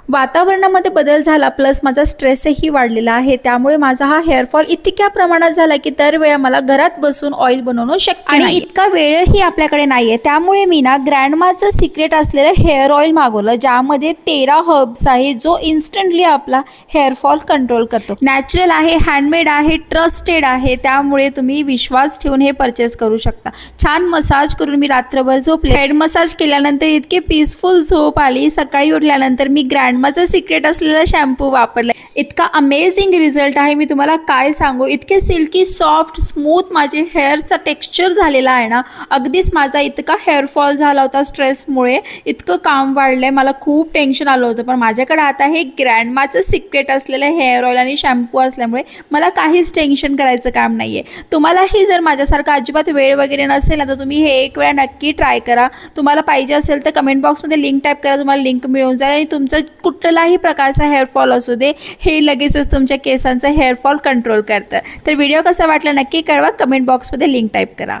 वातावरणामध्ये बदल झाला प्लस माझा स्ट्रेसही वाढलेला आहे, त्यामुळे माझा हा हेअरफॉल इतक्या प्रमाणात झाला की दरवेळा मला घरात बसून ऑइल बनवणं शक्य नाही आणि इतका वेळही आपल्याकडे नाहीये। त्यामुळे मी ना ग्रँडमाचं सिक्रेट असलेलं हेअर ऑइल मागवलं, ज्यामध्ये 13 हर्ब्स आहे, जो इन्स्टंटली आपला हेअरफॉल कंट्रोल करतो। नॅचरल आहे, हँडमेड आहे, ट्रस्टेड आहे, त्यामुळे तुम्ही विश्वास ठेवून हे परचेस करू शकता। छान मसाज करून मी रात्रभर झोपले। हेड मसाज केल्यानंतर इतके पीसफुल झोप आली। सकाळी उठल्यानंतर मी ग्रँडमाचं सिक्रेट असलेला शॅम्पू वापरला, इतका अमेझिंग रिझल्ट आहे, मी तुम्हाला काय सांगू। इतके सिल्की सॉफ्ट स्मूथ माझे हेअरचा टेक्स्चर झालेला आहे ना, अगदीच माझा इतका हेअरफॉल झाला होता स्ट्रेसमुळे, इतकं काम वाढलंय, मला खूप टेन्शन आलं होतं, पण माझ्याकडे आता हे ग्रँडमाचं सिक्रेट असलेलं हेअर ऑइल आणि शॅम्पू असल्यामुळे मला काहीच टेन्शन करायचं काम नाहीये। तुम्हालाही जर माझ्यासारखा अजिबात वेळ वगैरे नसेल ना, तर तुम्ही हे एक वेळा नक्की ट्राय करा। तुम्हाला पाहिजे असेल तर कमेंट बॉक्समध्ये लिंक टाईप करा, तुम्हाला लिंक मिळून जाईल आणि तुमचं कुठलाही प्रकारचा हेअरफॉल असू दे, हे लगेचच तुमच्या केसांचा हेअरफॉल कंट्रोल करतं। तर व्हिडिओ कसा वाटला नक्की कळवा, कमेंट बॉक्समध्ये लिंक टाईप करा।